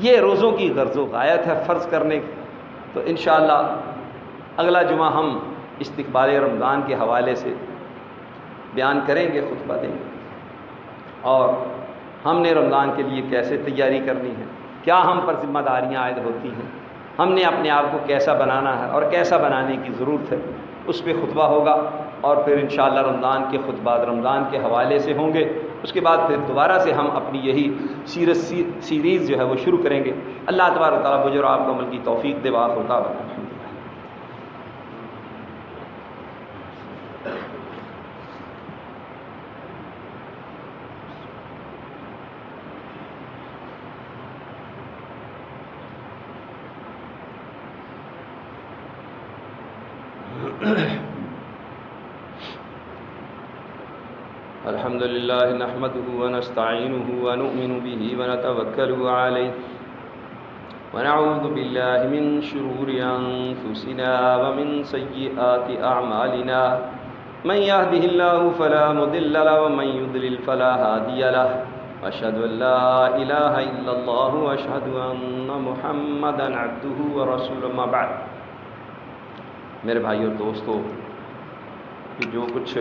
یہ روزوں کی غرض و غایت ہے فرض کرنے کی۔ تو انشاءاللہ اگلا جمعہ ہم استقبال رمضان کے حوالے سے بیان کریں گے، خطبہ دیں گے، اور ہم نے رمضان کے لیے کیسے تیاری کرنی ہے، کیا ہم پر ذمہ داریاں عائد ہوتی ہیں، ہم نے اپنے آپ کو کیسا بنانا ہے اور کیسا بنانے کی ضرورت ہے، اس پہ خطبہ ہوگا۔ اور پھر انشاءاللہ رمضان کے خطبات رمضان کے حوالے سے ہوں گے۔ اس کے بعد پھر دوبارہ سے ہم اپنی یہی سیرت سیریز جو ہے وہ شروع کریں گے۔ اللہ تبارک و تعالیٰ مجھے اور آپ کو عمل کی توفیق دے۔ وآخر دعوانا الحمدللہ۔ الحمد لله نحمده ونستعينه ونؤمن به ونتوكل عليه ونعوذ بالله من شرور أنفسنا ومن سيئات أعمالنا من يهده الله فلا مضل له ومن يضلل فلا هادي له وأشهد أن لا إله إلا الله وأشهد أن محمدا عبده ورسوله ما بعد۔ میرے بھائی اور دوستو، کہ جو کچھ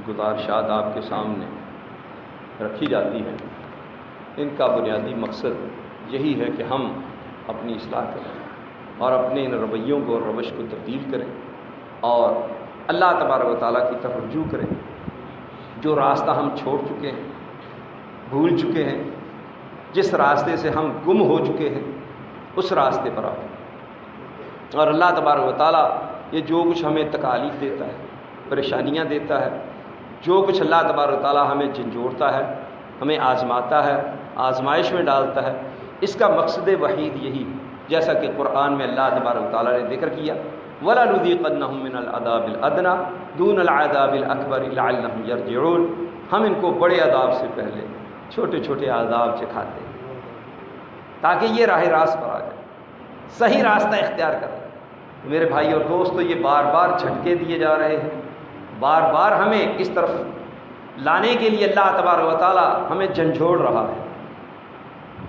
گزارشات آپ کے سامنے رکھی جاتی ہیں، ان کا بنیادی مقصد یہی ہے کہ ہم اپنی اصلاح کریں اور اپنے ان رویوں کو اور روش کو تبدیل کریں اور اللہ تبارک و تعالیٰ کی طرف رجوع کریں۔ جو راستہ ہم چھوڑ چکے ہیں، بھول چکے ہیں، جس راستے سے ہم گم ہو چکے ہیں، اس راستے پر آئیں۔ اور اللہ تبارک و تعالیٰ یہ جو کچھ ہمیں تکالیف دیتا ہے، پریشانیاں دیتا ہے، جو کچھ اللہ تبارک و تعالیٰ ہمیں جھنجھوڑتا ہے، ہمیں آزماتا ہے، آزمائش میں ڈالتا ہے، اس کا مقصد وحید یہی، جیسا کہ قرآن میں اللہ تبارک و تعالیٰ نے ذکر کیا وَلَنُذِيقَنَّهُم مِّنَ الْعَذَابِ الْأَدْنَىٰ دُونَ الْعَذَابِ الْأَكْبَرِ لَعَلَّهُمْ يَرْجِعُونَ۔ ہم ان کو بڑے عذاب سے پہلے چھوٹے چھوٹے عذاب چکھاتے ہیں تاکہ یہ راہ راست پر آ جائے، صحیح راستہ اختیار کریں۔ میرے بھائی اور دوستو، یہ بار بار جھٹکے دیے جا رہے ہیں، بار بار ہمیں اس طرف لانے کے لیے اللہ تبارک و تعالیٰ ہمیں جھنجھوڑ رہا ہے۔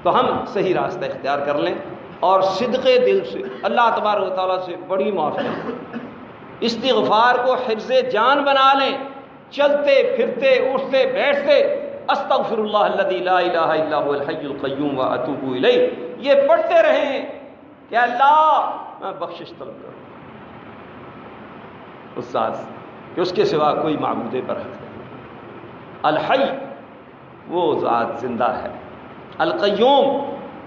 تو ہم صحیح راستہ اختیار کر لیں اور صدق دل سے اللہ تبارک و تعالیٰ سے بڑی معافی، استغفار کو حفظ جان بنا لیں، چلتے پھرتے اٹھتے بیٹھتے استغفر اللہ الذی لا الہ الا هو الحی القیوم واتوب الیہ، یہ پڑھتے رہیں کہ اللہ میں بخشش طلب کروں اس ذات سے کہ اس کے سوا کوئی معبود برحق نہیں۔ الحی وہ ذات زندہ ہے، القیوم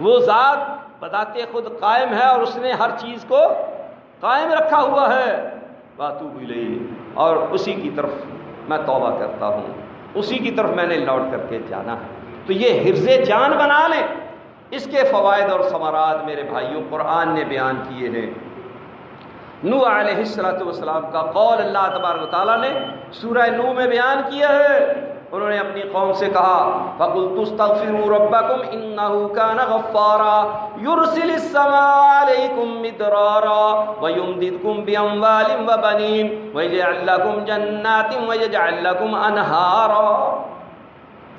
وہ ذات بذات خود قائم ہے اور اس نے ہر چیز کو قائم رکھا ہوا ہے۔ واتوب الیہ، اور اسی کی طرف میں توبہ کرتا ہوں، اسی کی طرف میں نے لوٹ کر کے جانا ہے۔ تو یہ حفظ جان بنا لیں۔ اس کے فوائد اور ثمرات میرے بھائیوں قرآن نے بیان کیے ہیں۔ نوح علیہ السلام کا قول اللہ تبارک و تعالیٰ نے سورہ نوح میں بیان کیا ہے۔ انہوں نے اپنی قوم سے کہا فَقُلْتُ اسْتَغْفِرُوا رَبَّكُمْ إِنَّهُ كَانَ غَفَّارًا يُرْسِلِ السَّمَاءَ عَلَيْكُمْ مِدْرَارًا وَيُمْدِدْكُمْ بِأَمْوَالٍ وَبَنِينَ وَيَجْعَلْ لَكُمْ جَنَّاتٍ وَيَجْعَلْ لَكُمْ أَنْهَارًا۔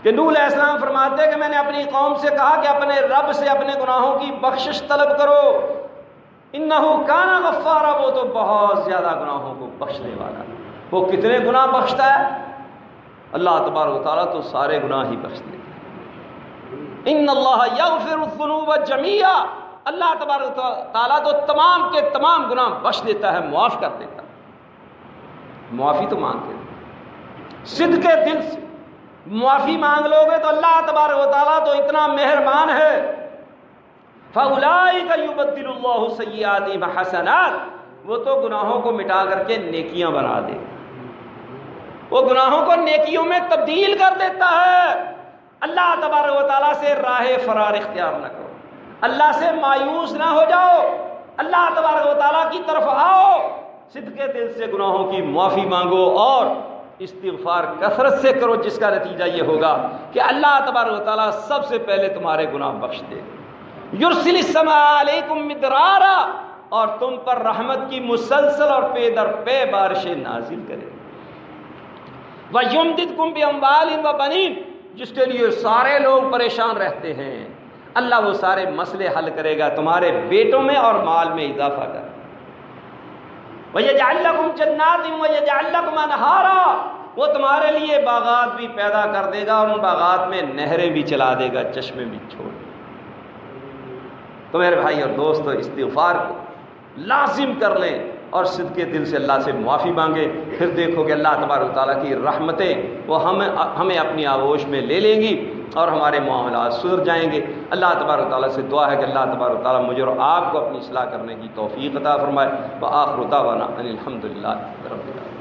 کہ نوح علیہ السلام فرماتے ہیں کہ میں نے اپنی قوم سے کہا کہ اپنے رب سے اپنے گناہوں کی بخشش طلب کرو، انہ کان غفارا، وہ تو بہت زیادہ گناہوں کو بخشنے والا ہے۔ وہ کتنے گناہ بخشتا ہے؟ اللہ تبارک و تعالیٰ تو سارے گناہ ہی بخش دیتا ہے۔ ان اللہ یغفر الذنوب جمیعا، اللہ تبارک و تعالیٰ تو تمام کے تمام گناہ بخش دیتا ہے، معاف کر دیتا ہے۔ معافی تو مانگتے ہیں، صدق کے دل سے معافی مانگ لو گے تو اللہ تبارک و تعالیٰ تو اتنا مہربان ہے۔ فَأُولَٰئِكَ يُبَدِّلُ اللَّهُ سَيِّئَاتِهِمْ حَسَنَاتٍ، وہ تو گناہوں کو مٹا کر کے نیکیاں بنا دے گا، وہ گناہوں کو نیکیوں میں تبدیل کر دیتا ہے۔ اللہ تبارک و تعالیٰ سے راہ فرار اختیار نہ کرو، اللہ سے مایوس نہ ہو جاؤ، اللہ تبارک و تعالیٰ کی طرف آؤ، صدق دل سے گناہوں کی معافی مانگو اور استغفار کثرت سے کرو، جس کا نتیجہ یہ ہوگا کہ اللہ تبارک و تعالیٰ سب سے پہلے تمہارے گناہ بخش دے۔ یرسل السماء علیکم مدرارا، اور تم پر رحمت کی مسلسل اور پے در پے بارشیں نازل کرے۔ وَيُمْدِدْكُمْ بِأَمْوَالٍ وَبَنِينَ، جس کے لیے سارے لوگ پریشان رہتے ہیں، اللہ وہ سارے مسئلے حل کرے گا، تمہارے بیٹوں میں اور مال میں اضافہ کر۔ وَيَجْعَلْ لَكُمْ جَنَّاتٍ وَيَجْعَلْ لَكُمْ أَنْهَارًا، وہ تمہارے لیے باغات بھی پیدا کر دے گا اور ان باغات میں نہریں بھی چلا دے گا، چشمے بھی چھوڑ دے گا۔ تو میرے بھائی اور دوستو، استغفار کو لازم کر لیں اور صدق کے دل سے اللہ سے معافی مانگے، پھر دیکھو کہ اللہ تبارک و تعالیٰ کی رحمتیں وہ ہمیں اپنی آغوش میں لے لیں گی اور ہمارے معاملات سدھر جائیں گے۔ اللہ تبارک و تعالیٰ سے دعا ہے کہ اللہ تبارک و تعالیٰ مجھے اور آپ کو اپنی اصلاح کرنے کی توفیق عطا فرمائے۔ وآخر دعوانا ان الحمد للہ رب العالمین۔